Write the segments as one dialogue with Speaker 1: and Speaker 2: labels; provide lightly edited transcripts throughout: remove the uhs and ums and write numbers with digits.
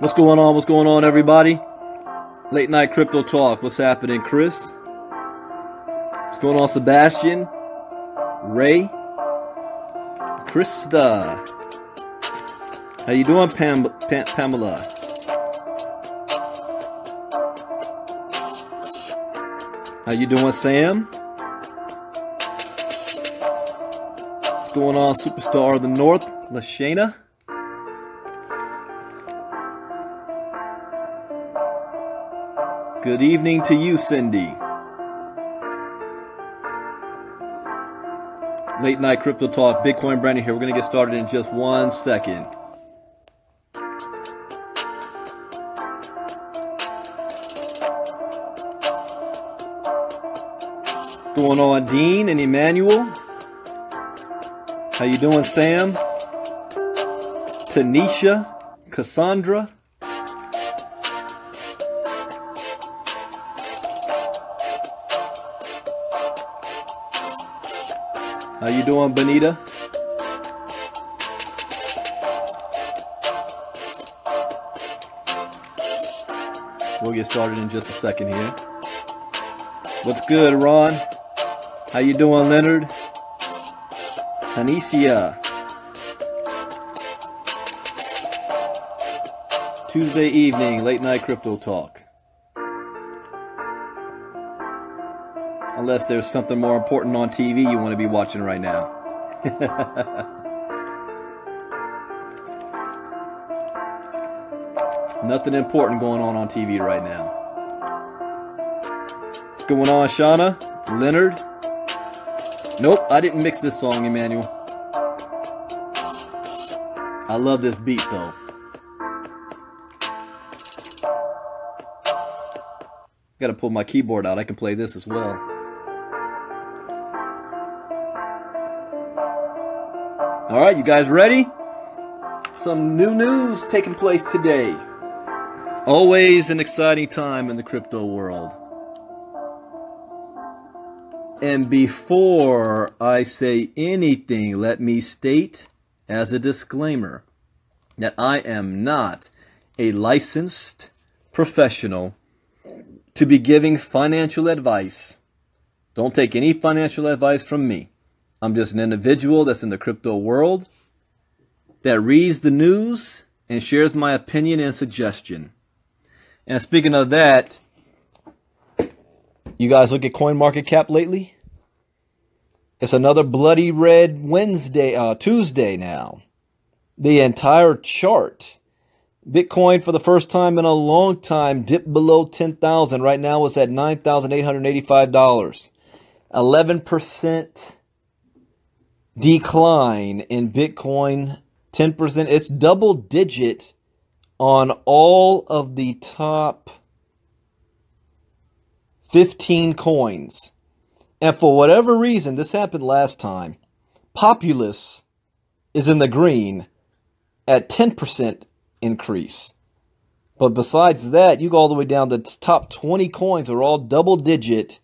Speaker 1: What's going on? What's going on, everybody? Late night crypto talk. What's happening, Chris? What's going on, Sebastian? Ray? Krista? How you doing, Pamela? How you doing, Sam? What's going on, Superstar of the North, Lashana? Good evening to you, Cindy. Late night crypto talk. Bitcoin Brandon here. We're going to get started in just 1 second. What's going on, Dean and Emmanuel? How you doing, Sam? Tanisha, Cassandra. How you doing, Benita? We'll get started in just a second here. What's good, Ron? How you doing, Leonard? Anicia. Tuesday evening, late night crypto talk. Unless there's something more important on TV you want to be watching right now. Nothing important going on TV right now. What's going on, Shauna? Leonard? Nope, I didn't mix this song, Emmanuel. I love this beat, though. Gotta pull my keyboard out. I can play this as well. All right, you guys ready? Some new news taking place today. Always an exciting time in the crypto world. And before I say anything, let me state as a disclaimer that I am not a licensed professional to be giving financial advice. Don't take any financial advice from me. I'm just an individual that's in the crypto world that reads the news and shares my opinion and suggestion. And speaking of that, you guys look at CoinMarketCap lately? It's another bloody red Tuesday now. The entire chart. Bitcoin for the first time in a long time dipped below 10,000. Right now it's at $9,885. 11% decline in Bitcoin, 10%. It's double digit on all of the top 15 coins. And for whatever reason, this happened last time, Populous is in the green at 10% increase. But besides that, you go all the way down, the top 20 coins are all double digit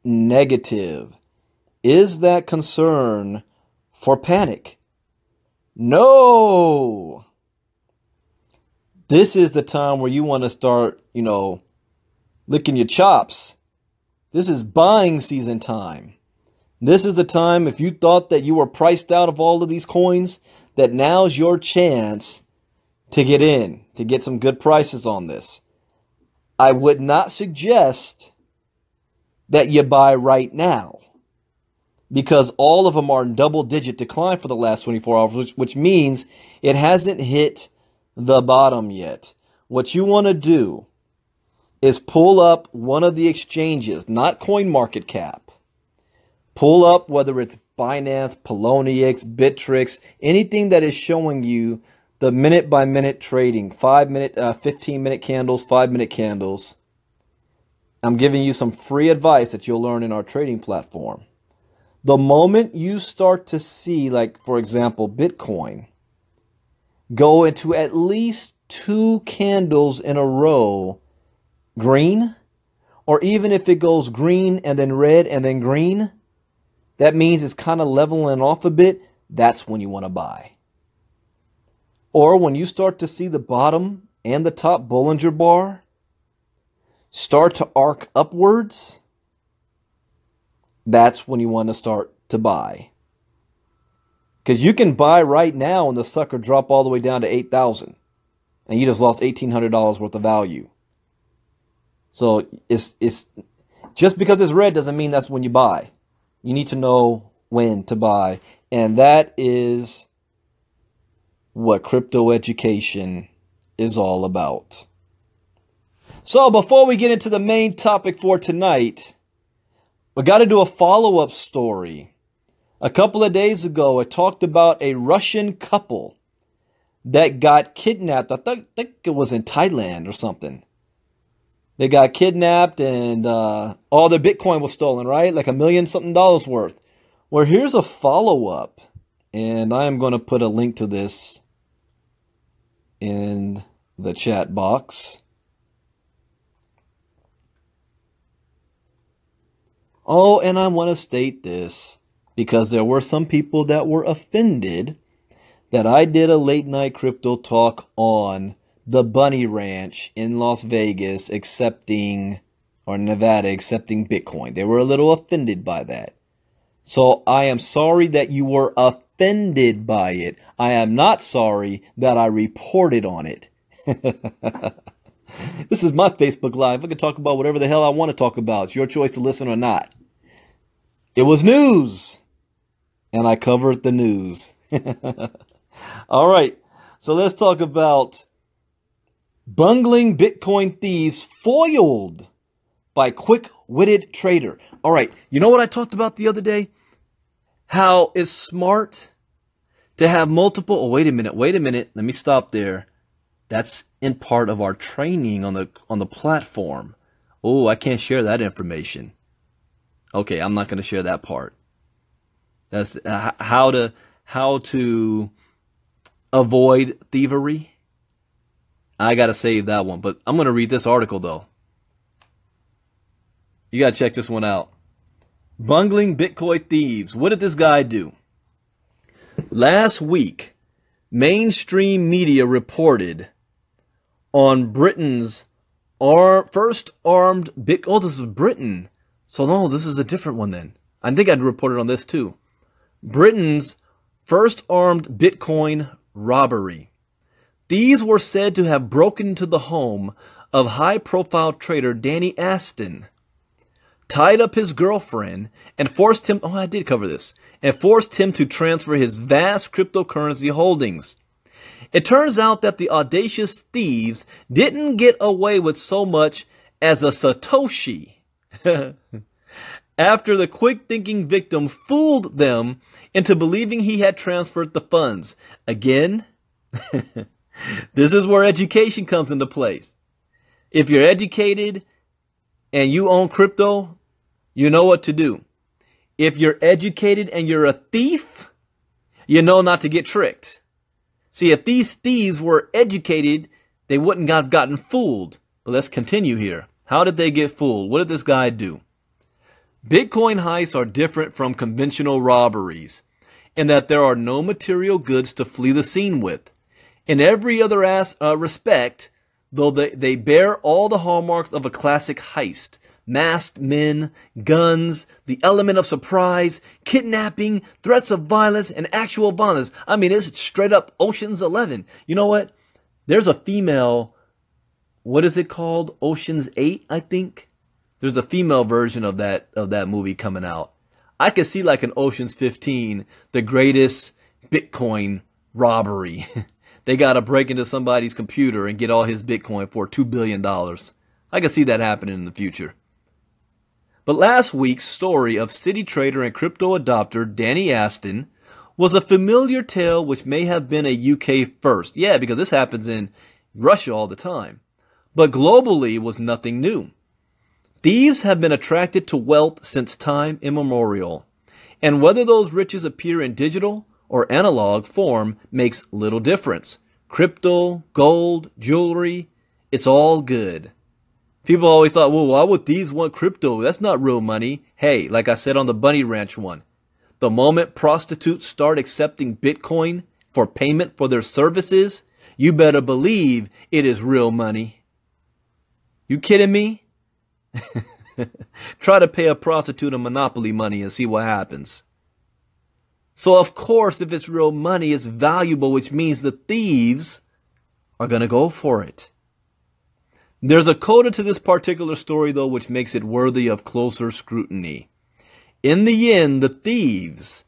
Speaker 1: negative. Is that concern for panic? No. This is the time where you want to start, licking your chops. This is buying season time. This is the time, if you thought that you were priced out of all of these coins, that now's your chance to get in, to get some good prices on this. I would not suggest that you buy right now, because all of them are in double-digit decline for the last 24 hours, which means it hasn't hit the bottom yet. What you want to do is pull up one of the exchanges, not CoinMarketCap. Pull up whether it's Binance, Poloniex, Bittrex, anything that is showing you the minute-by-minute trading, 5-minute, 15-minute candles, 5-minute candles. I'm giving you some free advice that you'll learn in our trading platform. The moment you start to see, like, for example, Bitcoin, go into at least 2 candles in a row green, or even if it goes green and then red and then green, that means it's kind of leveling off a bit. That's when you want to buy. Or when you start to see the bottom and the top Bollinger Bar start to arc upwards, that's when you want to start to buy. Because you can buy right now and the sucker drop all the way down to 8,000. And you just lost $1,800 worth of value. So it's just because it's red doesn't mean that's when you buy. You need to know when to buy. And that is what crypto education is all about. So before we get into the main topic for tonight, we got to do a follow-up story. A couple of days ago, I talked about a Russian couple that got kidnapped. I think it was in Thailand or something. They got kidnapped and all their Bitcoin was stolen, right? Like $1 million something worth. Well, here's a follow-up. And I am going to put a link to this in the chat box. Oh, and I want to state this because there were some people that were offended that I did a late night crypto talk on the Bunny Ranch in Las Vegas or Nevada accepting Bitcoin. They were a little offended by that. So I am sorry that you were offended by it. I am not sorry that I reported on it. This is my Facebook Live. I can talk about whatever the hell I want to talk about. It's your choice to listen or not. It was news. And I covered the news. All right. So let's talk about bungling Bitcoin thieves foiled by quick-witted trader. All right. You know what I talked about the other day? How it's smart to have multiple... Oh, wait a minute. Let me stop there. That's in part of our training on the platform. Oh, I can't share that information. Okay, I'm not going to share that part. That's how to avoid thievery. I got to save that one, but I'm going to read this article though. You got to check this one out. Bungling Bitcoin thieves. What did this guy do? Last week, mainstream media reported on Britain's first armed Bitcoin. Oh, this is Britain. So no, this is a different one then. I think I'd reported on this too. Britain's first armed Bitcoin robbery. These were said to have broken into the home of high-profile trader Danny Aston, tied up his girlfriend, and forced him... Oh, I did cover this. And forced him to transfer his vast cryptocurrency holdings. It turns out that the audacious thieves didn't get away with so much as a Satoshi. After the quick-thinking victim fooled them into believing he had transferred the funds. Again, this is where education comes into place. If you're educated and you own crypto, you know what to do. If you're educated and you're a thief, you know not to get tricked. See, if these thieves were educated, they wouldn't have gotten fooled. But let's continue here. How did they get fooled? What did this guy do? Bitcoin heists are different from conventional robberies in that there are no material goods to flee the scene with. In every other respect, though they bear all the hallmarks of a classic heist. Masked men, guns, the element of surprise, kidnapping, threats of violence, and actual violence. I mean, it's straight up Ocean's 11. You know what? There's a female, what is it called? Ocean's 8, I think. There's a female version of that movie coming out. I could see like an Ocean's 15, the greatest Bitcoin robbery. They got to break into somebody's computer and get all his Bitcoin for $2 billion. I could see that happening in the future. But last week's story of city trader and crypto adopter Danny Aston was a familiar tale which may have been a UK first. Yeah, because this happens in Russia all the time. But globally was nothing new. Thieves have been attracted to wealth since time immemorial. And whether those riches appear in digital or analog form makes little difference. Crypto, gold, jewelry, it's all good. People always thought, well, why would thieves want crypto? That's not real money. Hey, like I said on the Bunny Ranch one, the moment prostitutes start accepting Bitcoin for payment for their services, you better believe it is real money. You kidding me? Try to pay a prostitute a monopoly money and see what happens. So of course, if it's real money, it's valuable, which means the thieves are going to go for it. There's a coda to this particular story, though, which makes it worthy of closer scrutiny. In the end, the thieves,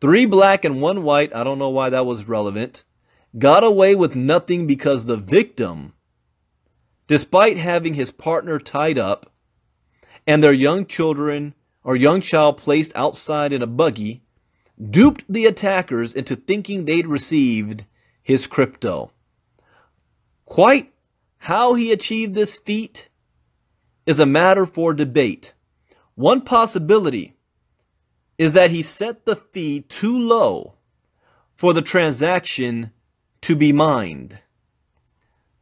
Speaker 1: 3 black and 1 white, I don't know why that was relevant, got away with nothing because the victim, despite having his partner tied up and their young children or young child placed outside in a buggy, duped the attackers into thinking they'd received his crypto. Quite how he achieved this feat is a matter for debate. One possibility is that he set the fee too low for the transaction to be mined.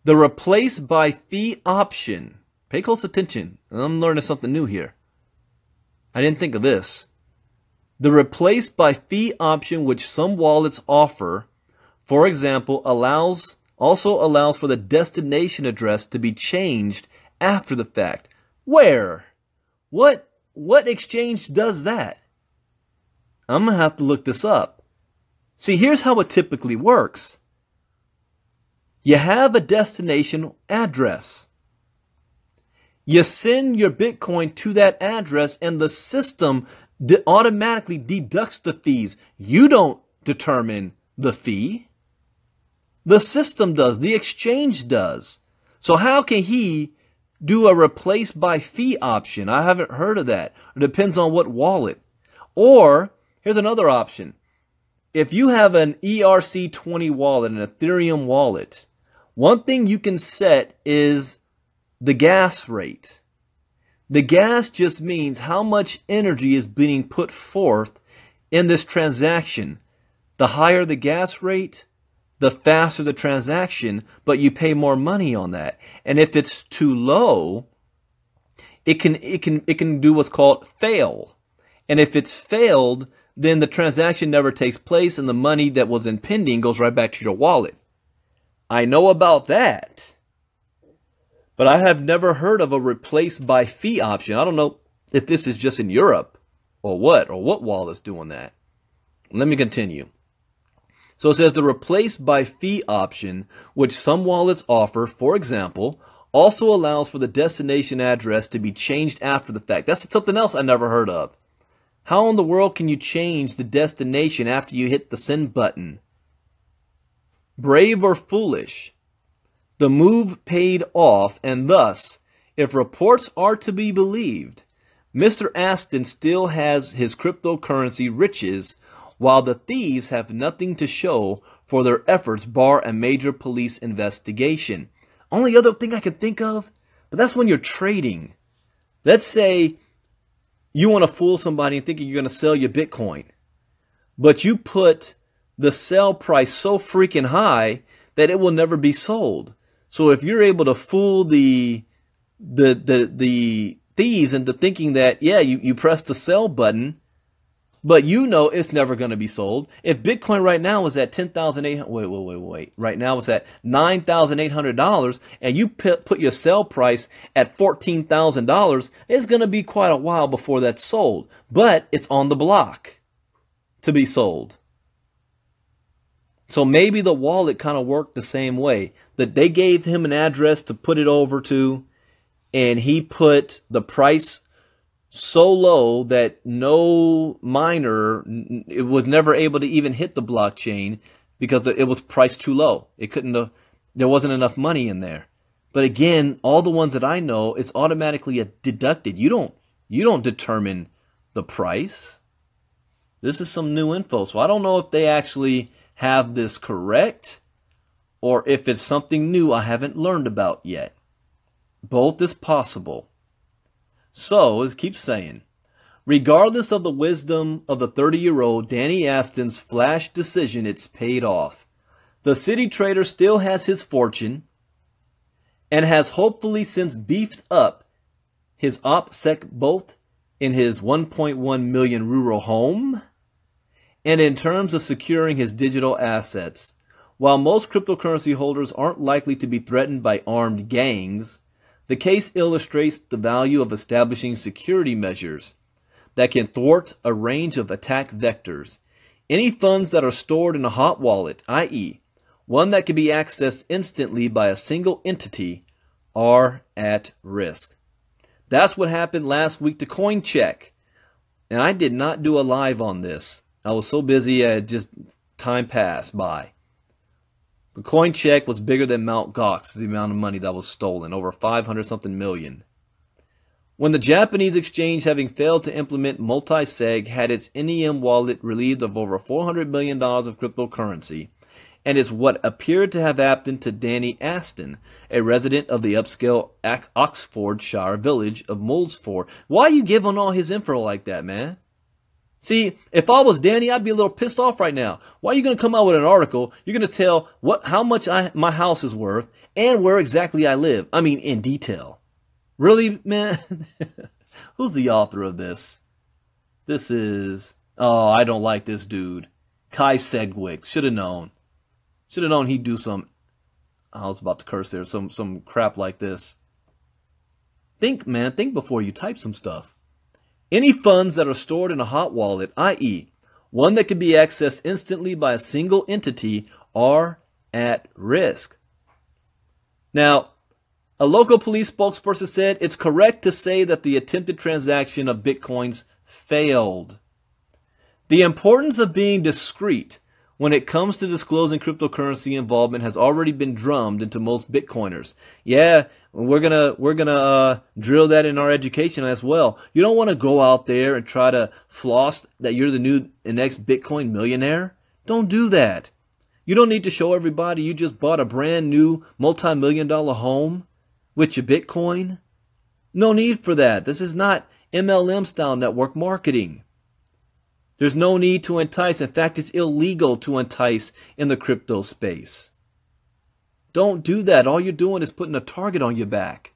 Speaker 1: The replace by fee option. Pay close attention. I'm learning something new here. I didn't think of this. The replace by fee option, which some wallets offer, for example, also allows for the destination address to be changed after the fact. Where? What exchange does that? I'm going to have to look this up. See, here's how it typically works. You have a destination address. You send your Bitcoin to that address and the system automatically deducts the fees. You don't determine the fee. The system does. The exchange does. So how can he do a replace by fee option? I haven't heard of that. It depends on what wallet. Or here's another option. If you have an ERC20 wallet, an Ethereum wallet, one thing you can set is the gas rate. The gas just means how much energy is being put forth in this transaction. The higher the gas rate, the faster the transaction, but you pay more money on that. And if it's too low, it can do what's called fail. And if it's failed, then the transaction never takes place and the money that was impending goes right back to your wallet. I know about that, but I have never heard of a replace by fee option. I don't know if this is just in Europe or what wallet's doing that. Let me continue. So it says the replace by fee option, which some wallets offer, for example, also allows for the destination address to be changed after the fact. That's something else I never heard of. How in the world can you change the destination after you hit the send button? Brave or foolish? The move paid off, and thus, if reports are to be believed, Mr. Aston still has his cryptocurrency riches, while the thieves have nothing to show for their efforts bar a major police investigation. Only other thing I can think of, but that's when you're trading. Let's say you want to fool somebody and thinking you're going to sell your Bitcoin, but you put the sell price so freaking high that it will never be sold. So if you're able to fool the thieves into thinking that, yeah, you press the sell button, but you know it's never going to be sold. If Bitcoin right now is at $10,800, right now it's at $9,800, and you put your sell price at $14,000, it's going to be quite a while before that's sold. But it's on the block to be sold. So maybe the wallet kind of worked the same way. That they gave him an address to put it over to, and he put the price so low that no miner, it was never able to even hit the blockchain because it was priced too low. It couldn't have, there wasn't enough money in there. But again, all the ones that I know, it's automatically deducted. You don't determine the price. This is some new info. So I don't know if they actually have this correct or if it's something new I haven't learned about yet. Both is possible. So, as it keeps saying, regardless of the wisdom of the 30-year-old Danny Aston's flash decision, it's paid off. The city trader still has his fortune and has hopefully since beefed up his OPSEC both in his 1.1 million rural home and in terms of securing his digital assets. While most cryptocurrency holders aren't likely to be threatened by armed gangs, the case illustrates the value of establishing security measures that can thwart a range of attack vectors. Any funds that are stored in a hot wallet, i.e., one that can be accessed instantly by a single entity, are at risk. That's what happened last week to CoinCheck. And I did not do a live on this. I was so busy, time passed by. But CoinCheck was bigger than Mt. Gox, the amount of money that was stolen, over 500 something million. When the Japanese exchange, having failed to implement multi-sig, had its NEM wallet relieved of over $400 million of cryptocurrency, and it's what appeared to have happened to Danny Aston, a resident of the upscale Oxfordshire village of Molesford. Why are you giving all his info like that, man? See, if I was Danny, I'd be a little pissed off right now. Why are you going to come out with an article? You're going to tell how much my house is worth and where exactly I live. I mean, in detail. Really, man? Who's the author of this? This is... Oh, I don't like this dude. Kai Segwick. Should have known. Should have known he'd do some... I was about to curse there. Some crap like this. Think, man. Think before you type some stuff. Any funds that are stored in a hot wallet, i.e., one that can be accessed instantly by a single entity, are at risk. Now, a local police spokesperson said it's correct to say that the attempted transaction of Bitcoins failed. The importance of being discreet when it comes to disclosing cryptocurrency involvement has already been drummed into most Bitcoiners. Yeah, we're gonna drill that in our education as well. You don't want to go out there and try to floss that you're the next Bitcoin millionaire. Don't do that. You don't need to show everybody you just bought a brand new multi-million-dollar home with your Bitcoin. No need for that. This is not MLM style network marketing. There's no need to entice. In fact, it's illegal to entice in the crypto space. Don't do that. All you're doing is putting a target on your back.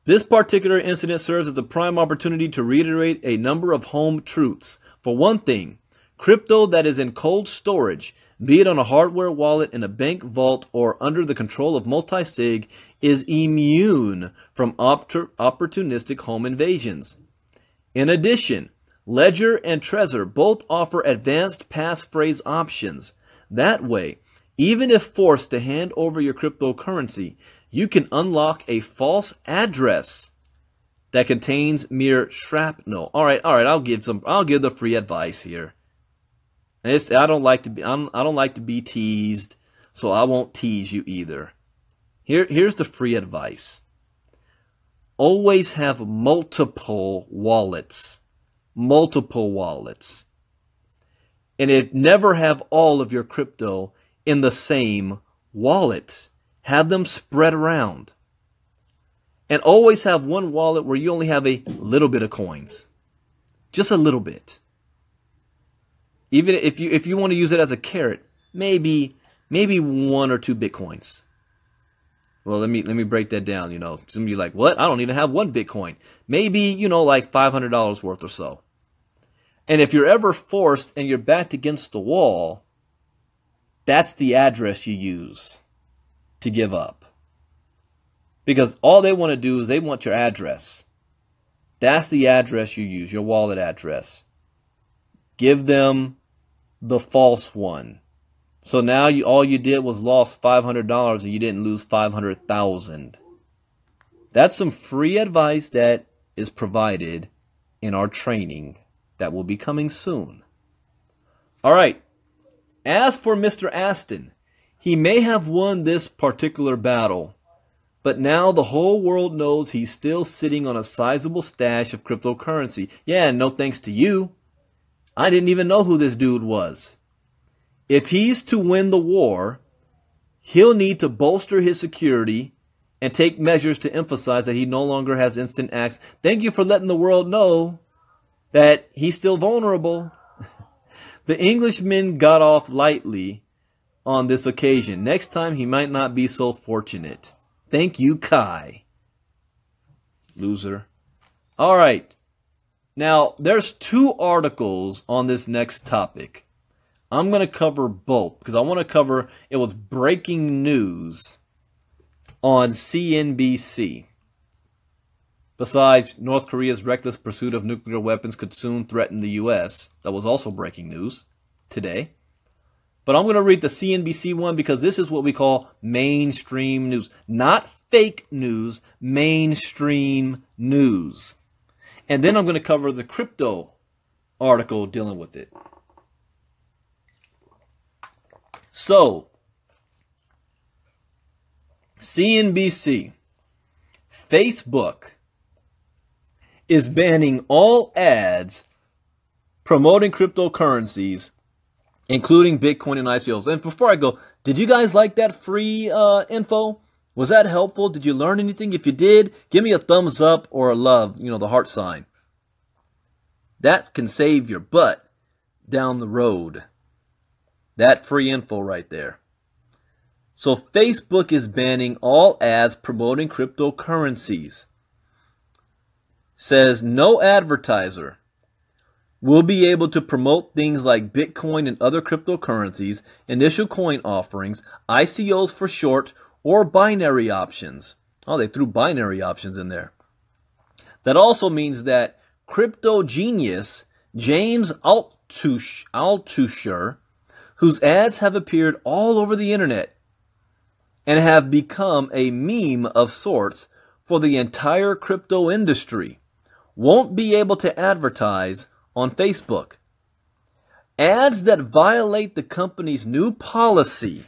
Speaker 1: This particular incident serves as a prime opportunity to reiterate a number of home truths. For one thing, crypto that is in cold storage, be it on a hardware wallet, in a bank vault, or under the control of multi-sig, is immune from opportunistic home invasions. In addition, Ledger and Trezor both offer advanced passphrase options. That way, even if forced to hand over your cryptocurrency, you can unlock a false address that contains mere shrapnel. All right, I'll give the free advice here. I don't like to be teased, so I won't tease you either. Here's the free advice. Always have multiple wallets. Multiple wallets. And never have all of your crypto in the same wallet. Have them spread around. And always have one wallet where you only have a little bit of coins. Just a little bit. Even if you want to use it as a carrot, maybe 1 or 2 Bitcoins. Well, let me break that down, Some of you are like, what? I don't even have 1 Bitcoin. Maybe, like $500 worth or so. And if you're ever forced and you're backed against the wall, that's the address you use to give up. Because all they want to do is they want your address. That's the address you use, your wallet address. Give them the false one. So now all you did was lost $500 and you didn't lose $500,000. That's some free advice that is provided in our training that will be coming soon. All right. As for Mr. Aston, he may have won this particular battle, but now the whole world knows he's still sitting on a sizable stash of cryptocurrency. Yeah, and no thanks to you. I didn't even know who this dude was. If he's to win the war, he'll need to bolster his security and take measures to emphasize that he no longer has instant access. Thank you for letting the world know that he's still vulnerable. The Englishman got off lightly on this occasion. Next time, he might not be so fortunate. Thank you, Kai. Loser. All right. Now, there's 2 articles on this next topic. I'm going to cover both because I want to cover, it was breaking news on CNBC. Besides, North Korea's reckless pursuit of nuclear weapons could soon threaten the U.S. That was also breaking news today. But I'm going to read the CNBC one because this is what we call mainstream news. Not fake news, mainstream news. And then I'm going to cover the crypto article dealing with it. So, CNBC, Facebook is banning all ads promoting cryptocurrencies, including Bitcoin and ICOs. And before I go, did you guys like that free info? Was that helpful? Did you learn anything? If you did, give me a thumbs up or a love, the heart sign. That can save your butt down the road. That free info right there. So Facebook is banning all ads promoting cryptocurrencies. Says no advertiser will be able to promote things like Bitcoin and other cryptocurrencies, initial coin offerings, ICOs for short, or binary options. Oh, they threw binary options in there. That also means that crypto genius James Altucher, whose ads have appeared all over the internet and have become a meme of sorts for the entire crypto industry, won't be able to advertise on Facebook. Ads that violate the company's new policy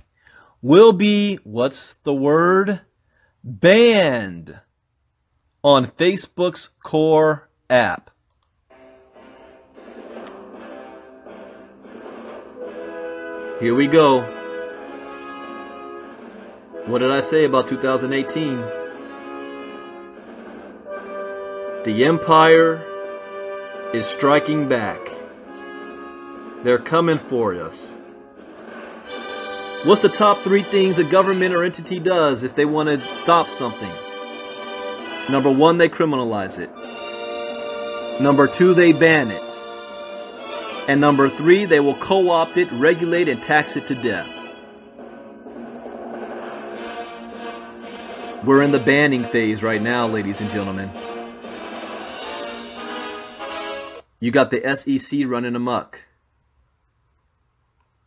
Speaker 1: will be, what's the word? Banned on Facebook's core app. Here we go. What did I say about 2018? The empire is striking back. They're coming for us. What's the top 3 things a government or entity does if they want to stop something? Number 1, they criminalize it. Number 2, they ban it. And number 3, they will co-opt it, regulate, and tax it to death. We're in the banning phase right now, ladies and gentlemen. You got the SEC running amok.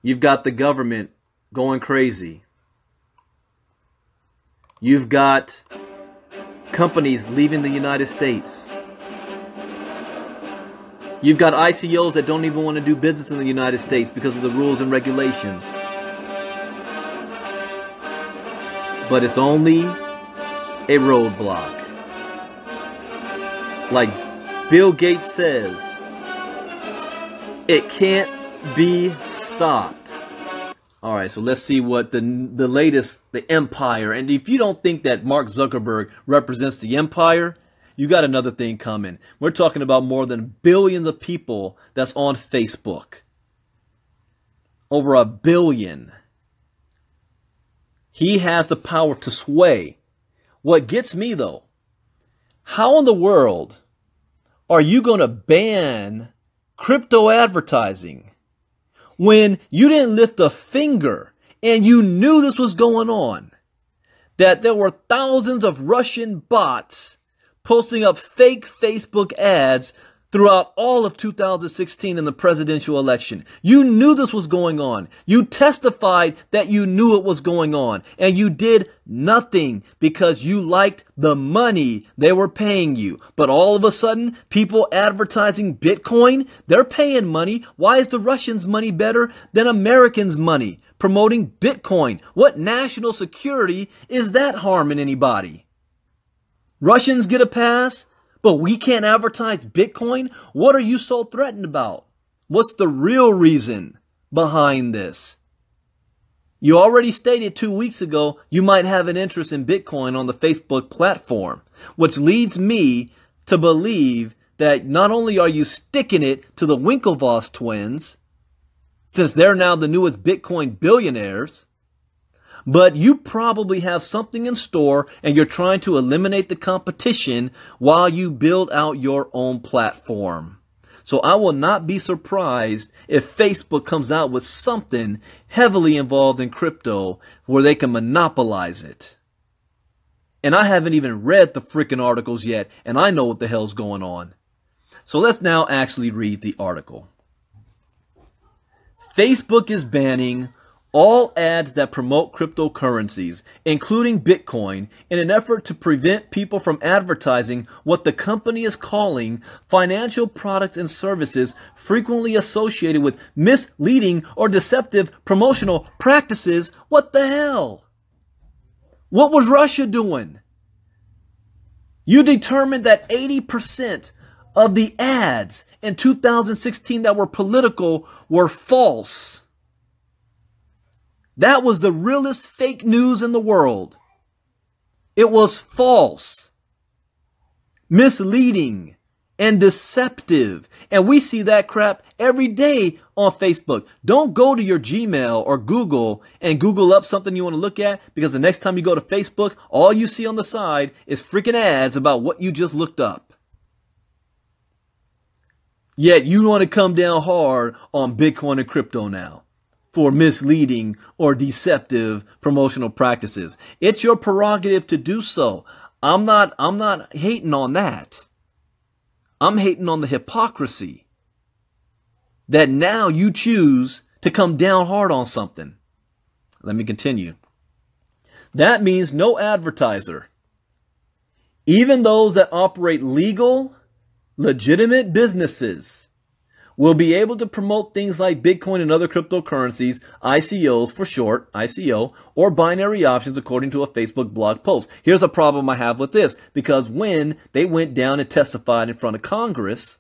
Speaker 1: You've got the government going crazy. You've got companies leaving the United States. You've got ICOs that don't even want to do business in the United States because of the rules and regulations. But it's only a roadblock. Like Bill Gates says, it can't be stopped. All right, so let's see what the latest, the empire. And if you don't think that Mark Zuckerberg represents the empire, you got another thing coming. We're talking about more than billions of people that's on Facebook. Over 1 billion. He has the power to sway. What gets me though, how in the world are you going to ban crypto advertising when you didn't lift a finger and you knew this was going on? That there were thousands of Russian bots posting up fake Facebook ads throughout all of 2016 in the presidential election. You knew this was going on. You testified that you knew it was going on. And you did nothing because you liked the money they were paying you. But all of a sudden, people advertising Bitcoin, they're paying money. Why is the Russians' money better than Americans' money? Promoting Bitcoin. What national security is that harming anybody? Russians get a pass, but we can't advertise Bitcoin? What are you so threatened about? What's the real reason behind this? You already stated 2 weeks ago you might have an interest in Bitcoin on the Facebook platform, which leads me to believe that not only are you sticking it to the Winklevoss twins, since they're now the newest Bitcoin billionaires, but you probably have something in store and you're trying to eliminate the competition while you build out your own platform. So I will not be surprised if Facebook comes out with something heavily involved in crypto where they can monopolize it. And I haven't even read the freaking articles yet, and I know what the hell's going on. So let's now actually read the article. Facebook is banning all ads that promote cryptocurrencies, including Bitcoin, in an effort to prevent people from advertising what the company is calling financial products and services frequently associated with misleading or deceptive promotional practices. What the hell? What was Russia doing? You determined that 80% of the ads in 2016 that were political were false. That was the realest fake news in the world. It was false, misleading, and deceptive. And we see that crap every day on Facebook. Don't go to your Gmail or Google and Google up something you want to look at, because the next time you go to Facebook, all you see on the side is freaking ads about what you just looked up. Yet you want to come down hard on Bitcoin and crypto now for misleading or deceptive promotional practices. It's your prerogative to do so. I'm not hating on that. I'm hating on the hypocrisy that now you choose to come down hard on something. Let me continue. That means no advertiser, even those that operate legal, legitimate businesses, will be able to promote things like Bitcoin and other cryptocurrencies, ICOs for short, ICO, or binary options according to a Facebook blog post. Here's a problem I have with this, because when they went down and testified in front of Congress,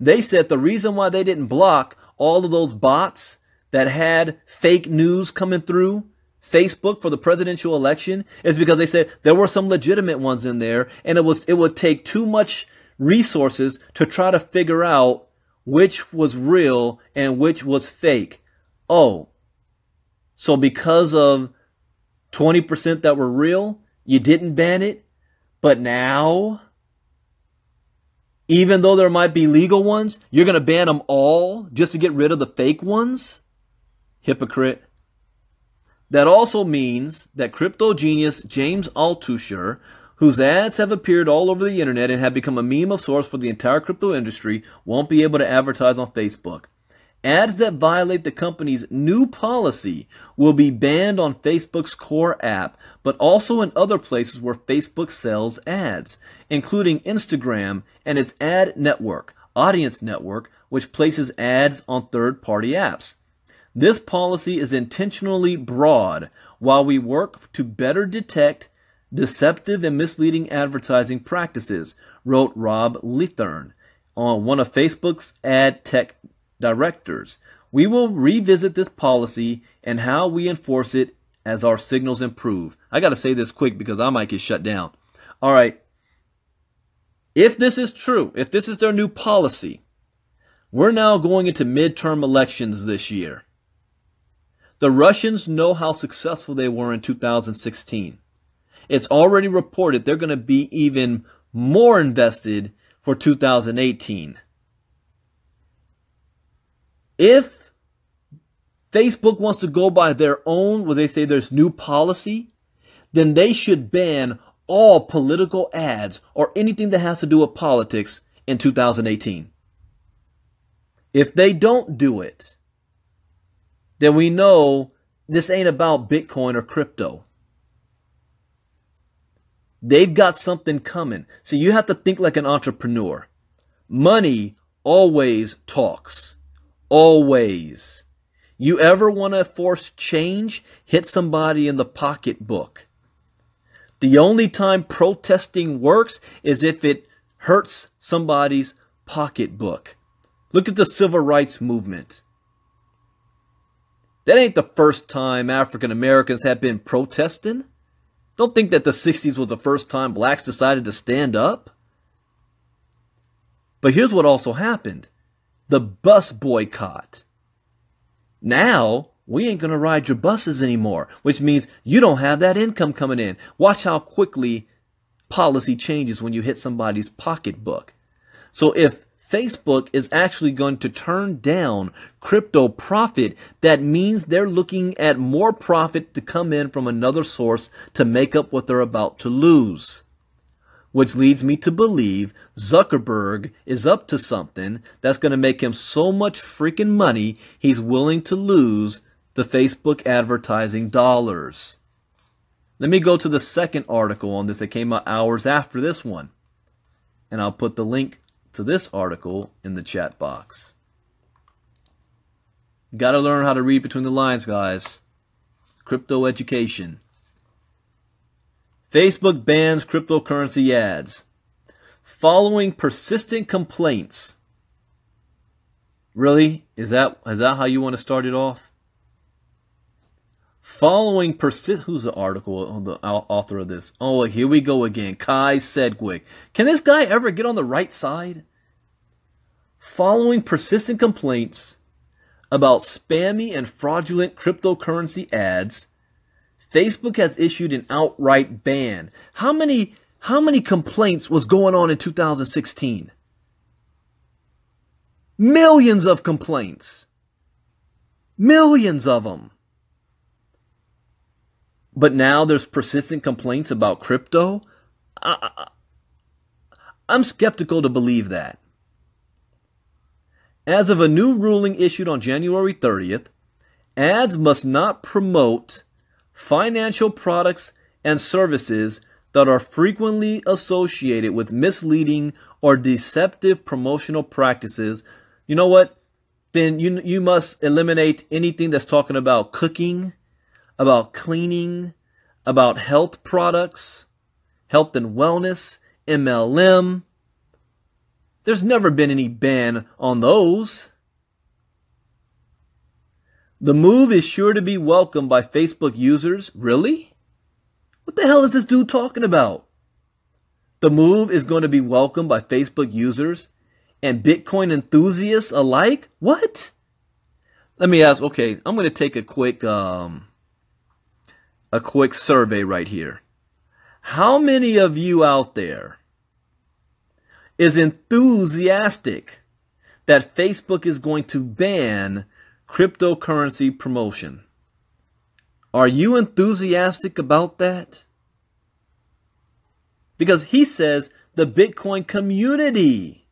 Speaker 1: they said the reason why they didn't block all of those bots that had fake news coming through Facebook for the presidential election is because they said there were some legitimate ones in there, and it would take too much resources to try to figure out which was real and which was fake. Oh, so because of 20% that were real, you didn't ban it? But now, even though there might be legal ones, you're going to ban them all just to get rid of the fake ones? Hypocrite. That also means that crypto genius James Altucher, whose ads have appeared all over the internet and have become a meme of sorts for the entire crypto industry, won't be able to advertise on Facebook. Ads that violate the company's new policy will be banned on Facebook's core app, but also in other places where Facebook sells ads, including Instagram and its ad network, Audience Network, which places ads on third-party apps. This policy is intentionally broad while we work to better detect deceptive and misleading advertising practices, wrote Rob Leathern, one of Facebook's ad tech directors. We will revisit this policy and how we enforce it as our signals improve. I got to say this quick because I might get shut down. All right. If this is true, if this is their new policy, we're now going into midterm elections this year. The Russians know how successful they were in 2016. It's already reported they're going to be even more invested for 2018. If Facebook wants to go by their own, where they say there's new policy, then they should ban all political ads or anything that has to do with politics in 2018. If they don't do it, then we know this ain't about Bitcoin or crypto. They've got something coming. So you have to think like an entrepreneur. Money always talks. Always. You ever want to force change? Hit somebody in the pocketbook. The only time protesting works is if it hurts somebody's pocketbook. Look at the civil rights movement. That ain't the first time African Americans have been protesting. Don't think that the 60s was the first time blacks decided to stand up. But here's what also happened. The bus boycott. Now, we ain't going to ride your buses anymore, which means you don't have that income coming in. Watch how quickly policy changes when you hit somebody's pocketbook. So if Facebook is actually going to turn down crypto profit, that means they're looking at more profit to come in from another source to make up what they're about to lose. Which leads me to believe Zuckerberg is up to something that's going to make him so much freaking money, he's willing to lose the Facebook advertising dollars. Let me go to the second article on this that came out hours after this one. And I'll put the link to this article in the chat box. Got to learn how to read between the lines, guys. Crypto education. Facebook bans cryptocurrency ads following persistent complaints. Really? Is that how you want to start it off? Following who's the article, the author of this? Oh, here we go again. Kai Sedgwick. Can this guy ever get on the right side? Following persistent complaints about spammy and fraudulent cryptocurrency ads, Facebook has issued an outright ban. How many complaints was going on in 2016? Millions of complaints. Millions of them. But now there's persistent complaints about crypto? I'm skeptical to believe that. As of a new ruling issued on January 30th, ads must not promote financial products and services that are frequently associated with misleading or deceptive promotional practices. You know what? Then you must eliminate anything that's talking about cooking, about cleaning, about health products, health and wellness, MLM. There's never been any ban on those. The move is sure to be welcomed by Facebook users. Really? What the hell is this dude talking about? The move is going to be welcomed by Facebook users and Bitcoin enthusiasts alike? What? Let me ask, okay, I'm going to take a quick survey right here. How many of you out there is enthusiastic that Facebook is going to ban cryptocurrency promotion? Are you enthusiastic about that? Because he says the Bitcoin community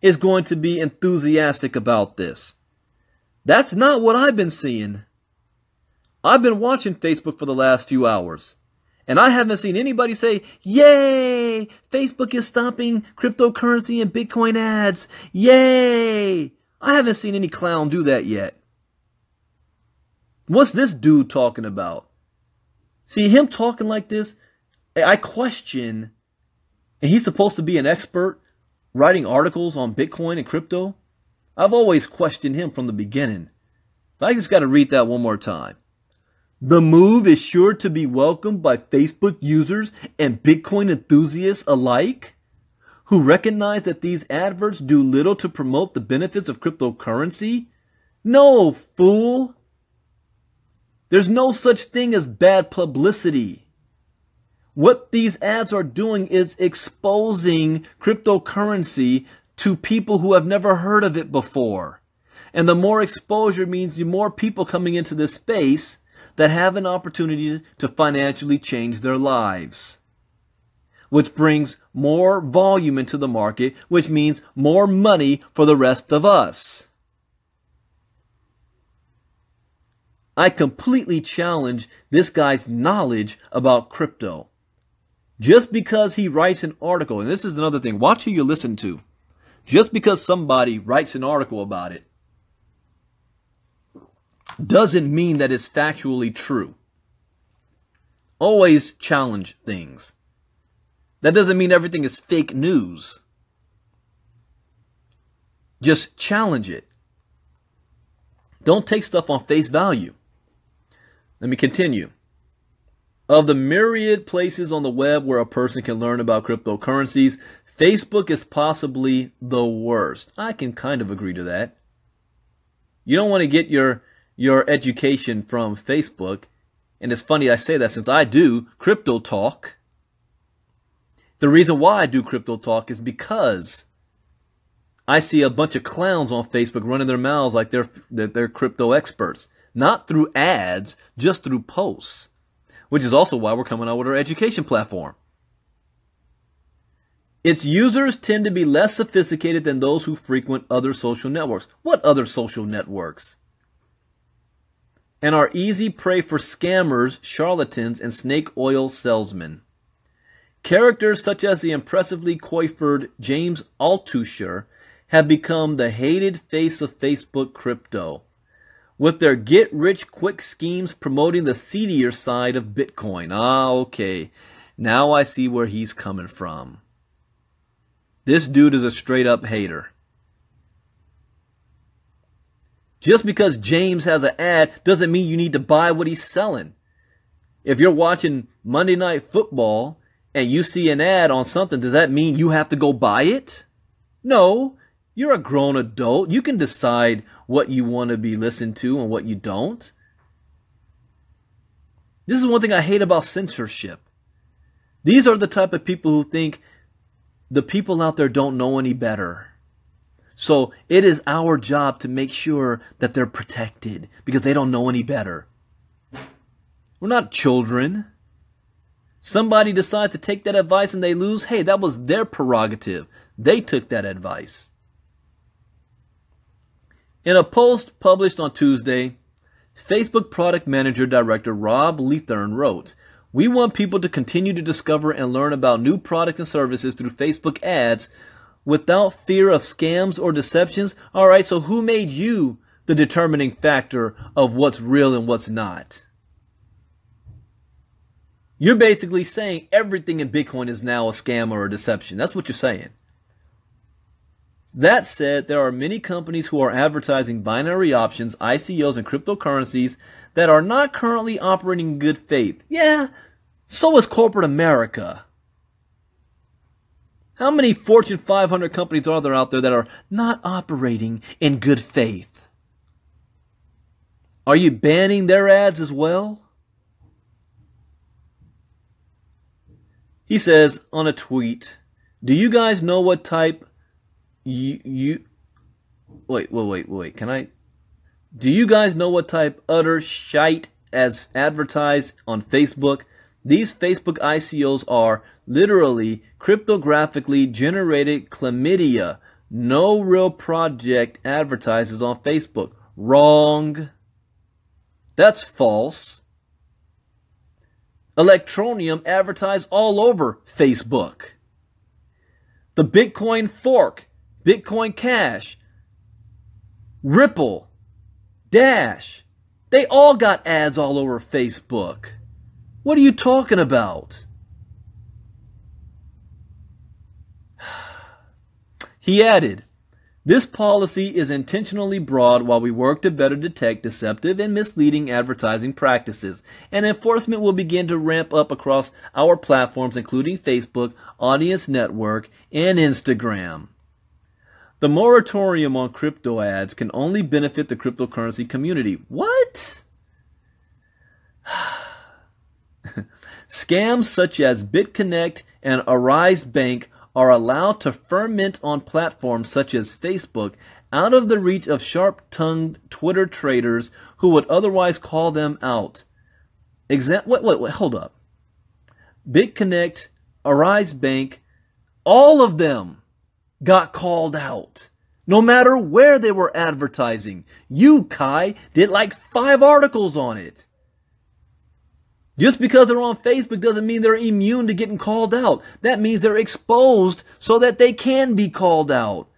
Speaker 1: is going to be enthusiastic about this. That's not what I've been seeing. I've been watching Facebook for the last few hours, and I haven't seen anybody say, yay, Facebook is stopping cryptocurrency and Bitcoin ads. Yay. I haven't seen any clown do that yet. What's this dude talking about? See, him talking like this, I question, and he's supposed to be an expert writing articles on Bitcoin and crypto. I've always questioned him from the beginning. But I just got to read that one more time. The move is sure to be welcomed by Facebook users and Bitcoin enthusiasts alike, who recognize that these adverts do little to promote the benefits of cryptocurrency. No, fool. There's no such thing as bad publicity. What these ads are doing is exposing cryptocurrency to people who have never heard of it before. And the more exposure means the more people coming into this space that have an opportunity to financially change their lives, which brings more volume into the market, which means more money for the rest of us. I completely challenge this guy's knowledge about crypto. Just because he writes an article, and this is another thing, watch who you listen to. Just because somebody writes an article about it doesn't mean that it's factually true. Always challenge things. That doesn't mean everything is fake news. Just challenge it. Don't take stuff on face value. Let me continue. Of the myriad places on the web where a person can learn about cryptocurrencies, Facebook is possibly the worst. I can kind of agree to that. You don't want to get your education from Facebook. And it's funny I say that since I do Crypto Talk. The reason why I do Crypto Talk is because I see a bunch of clowns on Facebook running their mouths like they're crypto experts. Not through ads, just through posts. Which is also why we're coming out with our education platform. Its users tend to be less sophisticated than those who frequent other social networks. What other social networks? And are easy prey for scammers, charlatans, and snake oil salesmen. Characters such as the impressively coiffured James Altucher have become the hated face of Facebook crypto, with their get-rich-quick schemes promoting the seedier side of Bitcoin. Ah, okay. Now I see where he's coming from. This dude is a straight-up hater. Just because James has an ad doesn't mean you need to buy what he's selling. If you're watching Monday Night Football and you see an ad on something, does that mean you have to go buy it? No. You're a grown adult. You can decide what you want to be listened to and what you don't. This is one thing I hate about censorship. These are the type of people who think the people out there don't know any better. So it is our job to make sure that they're protected because they don't know any better. We're not children. Somebody decides to take that advice and they lose. Hey, that was their prerogative. They took that advice. In a post published on Tuesday, Facebook Product Manager Director Rob Leathern wrote, "We want people to continue to discover and learn about new products and services through Facebook ads without fear of scams or deceptions." All right, so who made you the determining factor of what's real and what's not? You're basically saying everything in Bitcoin is now a scam or a deception. That's what you're saying. That said, there are many companies who are advertising binary options, ICOs, and cryptocurrencies that are not currently operating in good faith. Yeah, so is corporate America. How many Fortune 500 companies are there out there that are not operating in good faith? Are you banning their ads as well? He says on a tweet, "Do you guys know what type wait, can I? Do you guys know what type utter shite as advertised on Facebook? These Facebook ICOs are literally cryptographically generated chlamydia. No real project advertises on Facebook." Wrong. That's false. Electroneum advertised all over Facebook. The Bitcoin Fork, Bitcoin Cash, Ripple, Dash, they all got ads all over Facebook. What are you talking about? He added, "This policy is intentionally broad while we work to better detect deceptive and misleading advertising practices, and enforcement will begin to ramp up across our platforms including Facebook, Audience Network, and Instagram. The moratorium on crypto ads can only benefit the cryptocurrency community." What? Scams such as BitConnect and Arise Bank are allowed to ferment on platforms such as Facebook out of the reach of sharp-tongued Twitter traders who would otherwise call them out. Hold up. BitConnect, Arise Bank, all of them got called out. No matter where they were advertising. You, Kai, did like 5 articles on it. Just because they're on Facebook doesn't mean they're immune to getting called out. That means they're exposed so that they can be called out.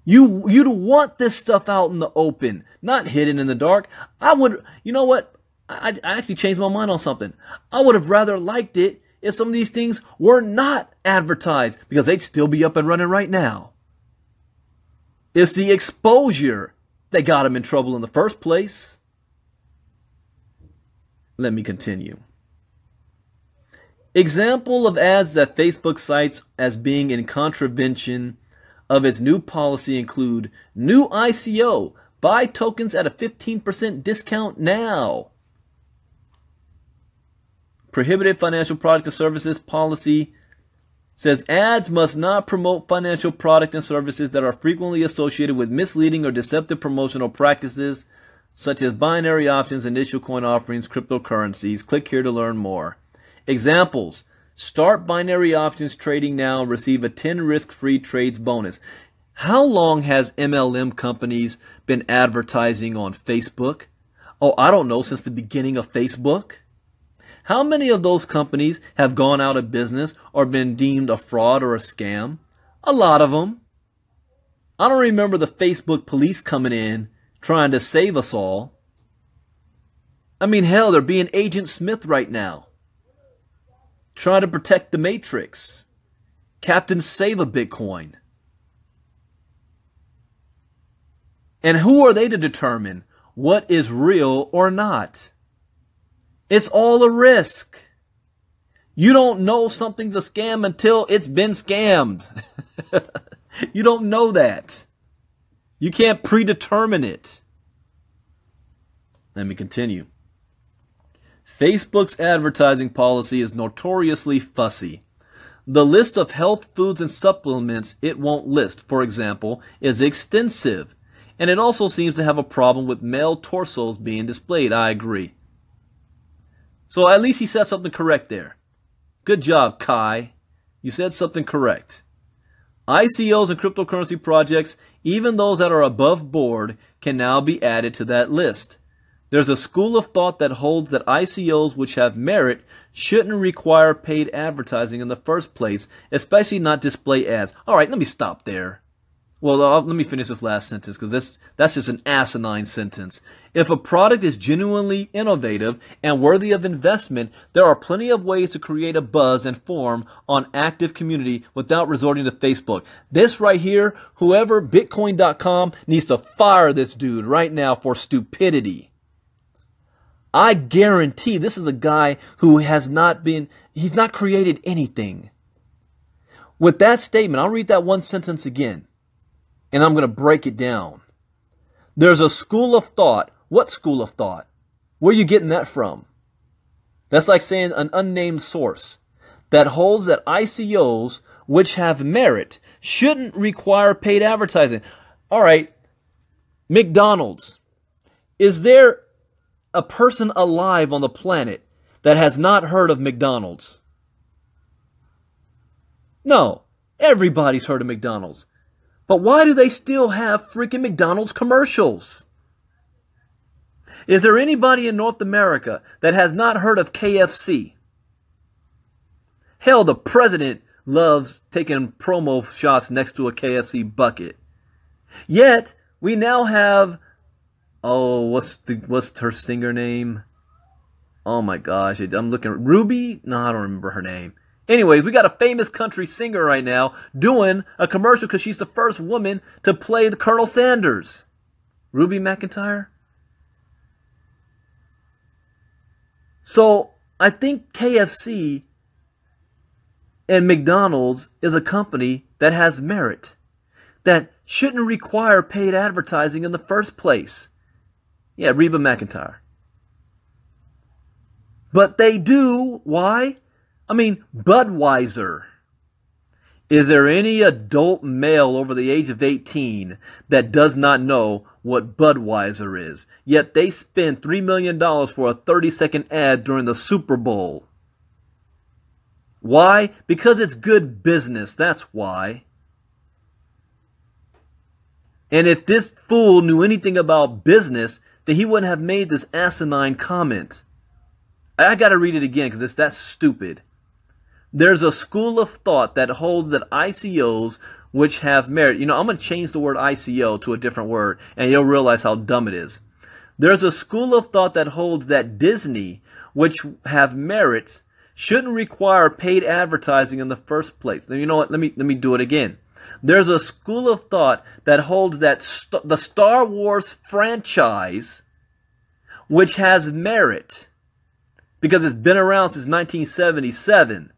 Speaker 1: You'd want this stuff out in the open, not hidden in the dark. You know what? I actually changed my mind on something. I would have rather liked it if some of these things were not advertised, because they'd still be up and running right now. It's the exposure that got them in trouble in the first place. Let me continue. Example of ads that Facebook cites as being in contravention of its new policy include new ICO, buy tokens at a 15% discount now. Prohibited financial product or services policy says ads must not promote financial product and services that are frequently associated with misleading or deceptive promotional practices, such as binary options, initial coin offerings, cryptocurrencies. Click here to learn more. Examples: start binary options trading now and receive a 10 risk-free trades bonus. How long has MLM companies been advertising on Facebook? Oh, I don't know, since the beginning of Facebook. How many of those companies have gone out of business or been deemed a fraud or a scam? A lot of them. I don't remember the Facebook police coming in trying to save us all. I mean, hell, they're being Agent Smith right now, trying to protect the Matrix. Captain Save a Bitcoin. And who are they to determine what is real or not? It's all a risk. You don't know something's a scam until it's been scammed. You don't know that. You can't predetermine it. Let me continue. Facebook's advertising policy is notoriously fussy. The list of health foods and supplements it won't list, for example, is extensive. And it also seems to have a problem with male torsos being displayed. I agree. So at least he said something correct there. Good job, Kai. You said something correct. ICOs and cryptocurrency projects, even those that are above board, can now be added to that list. There's a school of thought that holds that ICOs which have merit shouldn't require paid advertising in the first place, especially not display ads. All right, let me stop there. Well, let me finish this last sentence, because that's just an asinine sentence. If a product is genuinely innovative and worthy of investment, there are plenty of ways to create a buzz and form an active community without resorting to Facebook. This right here, whoever, Bitcoin.com, needs to fire this dude right now for stupidity. I guarantee this is a guy who he's not created anything. With that statement, I'll read that one sentence again. And I'm going to break it down. There's a school of thought. What school of thought? Where are you getting that from? That's like saying an unnamed source that holds that ICOs, which have merit, shouldn't require paid advertising. All right, McDonald's. Is there a person alive on the planet that has not heard of McDonald's? No, everybody's heard of McDonald's. But why do they still have freaking McDonald's commercials? Is there anybody in North America that has not heard of KFC? Hell, the president loves taking promo shots next to a KFC bucket. Yet, we now have, what's her singer name? Oh my gosh, I'm looking, Ruby? No, I don't remember her name. Anyways, we got a famous country singer right now doing a commercial because she's the first woman to play the Colonel Sanders. Ruby McIntyre? So, I think KFC and McDonald's is a company that has merit, that shouldn't require paid advertising in the first place. Yeah, Reba McIntyre. But they do. Why? I mean, Budweiser. Is there any adult male over the age of 18 that does not know what Budweiser is? Yet they spend $3 million for a 30-second ad during the Super Bowl. Why? Because it's good business. That's why. And if this fool knew anything about business, then he wouldn't have made this asinine comment. I got to read it again because that's stupid. There's a school of thought that holds that ICOs which have merit. You know, I'm going to change the word ICO to a different word, and you'll realize how dumb it is. There's a school of thought that holds that Disney, which have merits, shouldn't require paid advertising in the first place. Now, you know what? Let me do it again. There's a school of thought that holds that the Star Wars franchise, which has merit, because it's been around since 1977,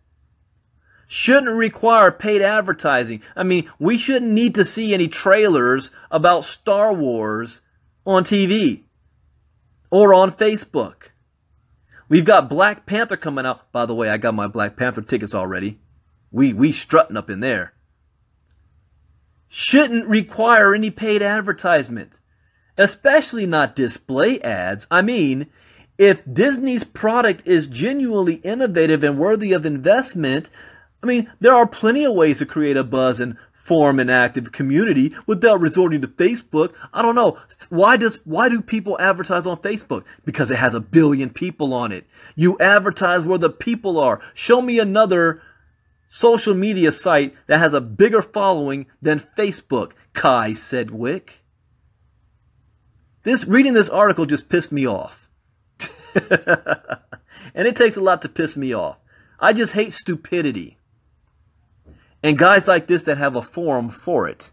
Speaker 1: shouldn't require paid advertising. I mean, we shouldn't need to see any trailers about Star Wars on TV or on Facebook. We've got Black Panther coming out. By the way, I got my Black Panther tickets already. We strutting up in there. Shouldn't require any paid advertisement, especially not display ads. I mean, if Disney's product is genuinely innovative and worthy of investment, I mean, there are plenty of ways to create a buzz and form an active community without resorting to Facebook. I don't know. Why do people advertise on Facebook? Because it has 1 billion people on it. You advertise where the people are. Show me another social media site that has a bigger following than Facebook, Kai Sedgwick. Reading this article just pissed me off. And it takes a lot to piss me off. I just hate stupidity. And guys like this that have a forum for it.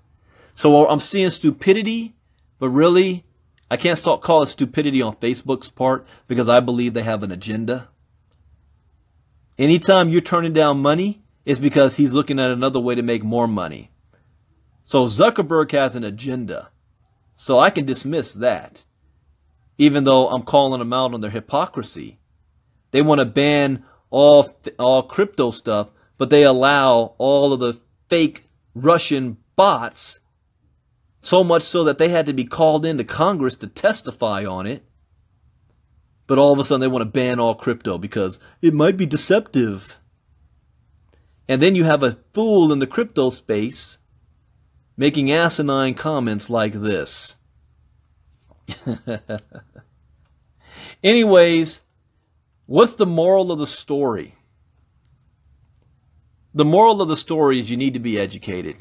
Speaker 1: So I'm seeing stupidity, but really, I can't call it stupidity on Facebook's part because I believe they have an agenda. Anytime you're turning down money, it's because he's looking at another way to make more money. So Zuckerberg has an agenda. So I can dismiss that. Even though I'm calling them out on their hypocrisy. They want to ban all crypto stuff, but they allow all of the fake Russian bots, so much so that they had to be called into Congress to testify on it. But all of a sudden they want to ban all crypto because it might be deceptive. And then you have a fool in the crypto space making asinine comments like this. Anyways, what's the moral of the story? The moral of the story is you need to be educated.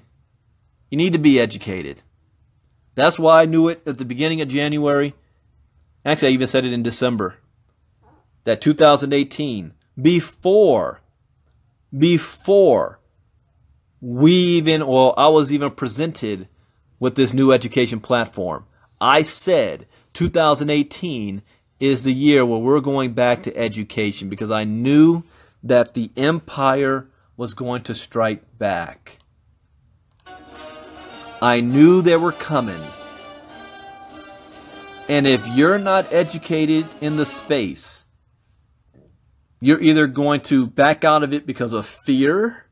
Speaker 1: You need to be educated. That's why I knew it at the beginning of January. Actually, I even said it in December. That 2018, before I was even presented with this new education platform, I said 2018 is the year where we're going back to education because I knew that the empire was going to strike back. I knew they were coming. And if you're not educated in the space, you're either going to back out of it because of fear,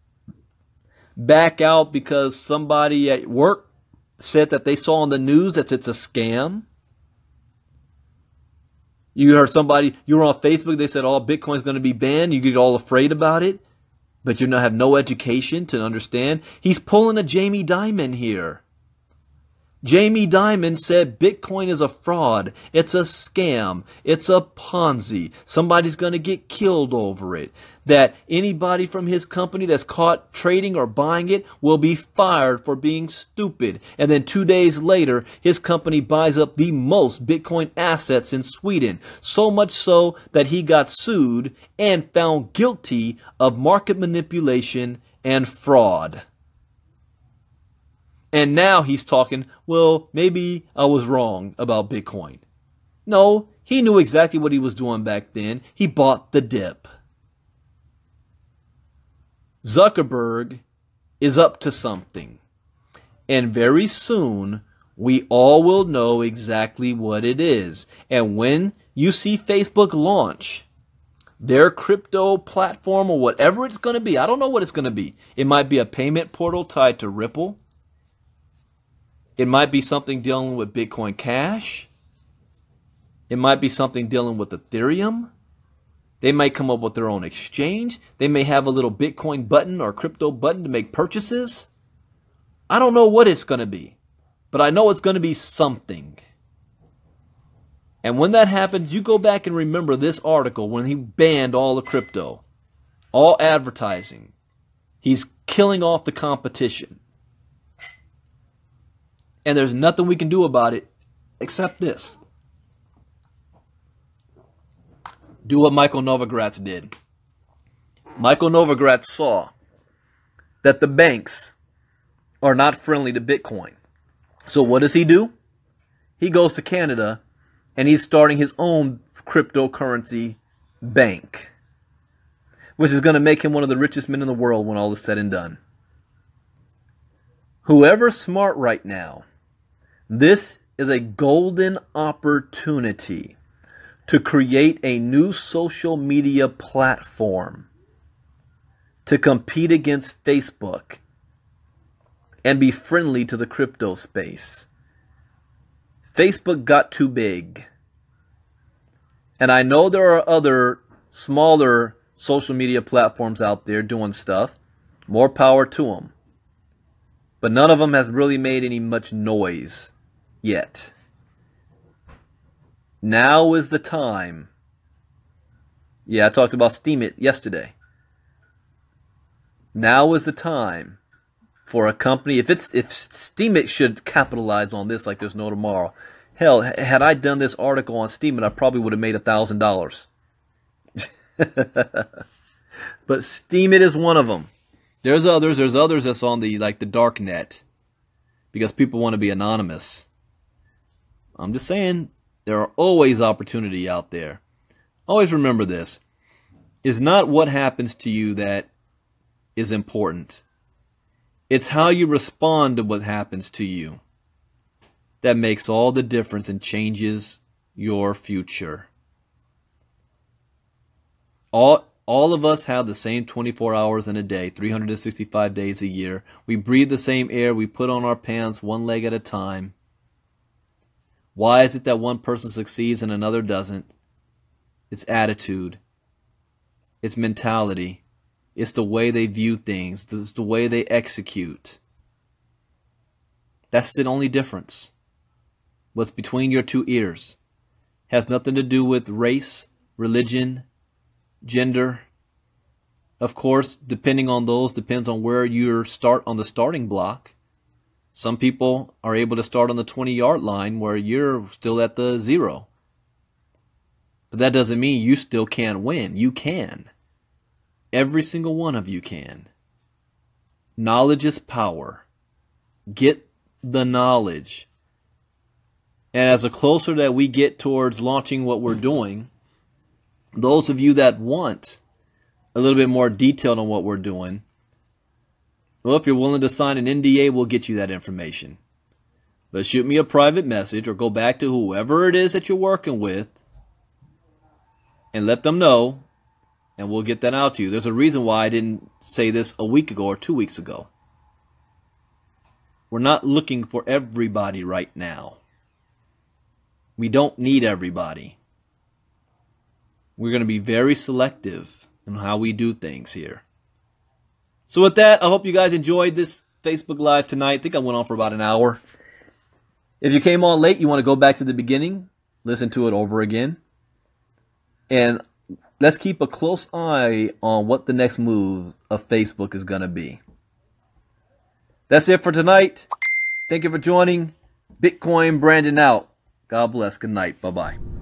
Speaker 1: back out because somebody at work said that they saw on the news that it's a scam. You heard somebody, you were on Facebook, they said, oh, Bitcoin's going to be banned. You get all afraid about it, but you have no education to understand. He's pulling a Jamie Dimon here. Jamie Dimon said Bitcoin is a fraud. It's a scam. It's a Ponzi. Somebody's going to get killed over it. That anybody from his company that's caught trading or buying it will be fired for being stupid. And then 2 days later, his company buys up the most Bitcoin assets in Sweden. So much so that he got sued and found guilty of market manipulation and fraud. And now he's talking, well, maybe I was wrong about Bitcoin. No, he knew exactly what he was doing back then. He bought the dip. Zuckerberg is up to something. And very soon, we all will know exactly what it is. And when you see Facebook launch their crypto platform or whatever it's going to be, I don't know what it's going to be. It might be a payment portal tied to Ripple. It might be something dealing with Bitcoin Cash. It might be something dealing with Ethereum. They might come up with their own exchange. They may have a little Bitcoin button or crypto button to make purchases. I don't know what it's going to be, but I know it's going to be something. And when that happens, you go back and remember this article when he banned all the crypto, all advertising. He's killing off the competition. And there's nothing we can do about it except this. Do what Michael Novogratz did. Michael Novogratz saw that the banks are not friendly to Bitcoin. So what does he do? He goes to Canada and he's starting his own cryptocurrency bank, which is going to make him one of the richest men in the world when all is said and done. Whoever's smart right now, this is a golden opportunity to create a new social media platform to compete against Facebook and be friendly to the crypto space. Facebook got too big. And I know there are other smaller social media platforms out there doing stuff. More power to them. But none of them has really made any much noise yet. Now is the time. Yeah, I talked about Steemit yesterday. Now is the time for a company. If Steemit should capitalize on this like there's no tomorrow. Hell, had I done this article on Steemit, I probably would have made $1,000. But Steemit is one of them. There's others that's on the dark net because people want to be anonymous. I'm just saying there are always opportunity out there. Always remember this. It's not what happens to you that is important. It's how you respond to what happens to you that makes all the difference and changes your future. All of us have the same 24 hours in a day, 365 days a year. We breathe the same air. We put on our pants one leg at a time. Why is it that one person succeeds and another doesn't? It's attitude. It's mentality. It's the way they view things. It's the way they execute. That's the only difference. What's between your two ears has nothing to do with race, religion, gender. Of course, depending on those, depends on where you start on the starting block. Some people are able to start on the 20-yard line where you're still at the 0. But that doesn't mean you still can't win. You can. Every single one of you can. Knowledge is power. Get the knowledge. And as the closer that we get towards launching what we're doing, those of you that want a little bit more detail on what we're doing, well, if you're willing to sign an NDA, we'll get you that information. But shoot me a private message or go back to whoever it is that you're working with and let them know, and we'll get that out to you. There's a reason why I didn't say this a week ago or 2 weeks ago. We're not looking for everybody right now. We don't need everybody. We're going to be very selective in how we do things here. So with that, I hope you guys enjoyed this Facebook Live tonight. I think I went on for about an hour. If you came on late, you want to go back to the beginning, listen to it over again. And let's keep a close eye on what the next move of Facebook is going to be. That's it for tonight. Thank you for joining. Bitcoin Brandon out. God bless. Good night. Bye-bye.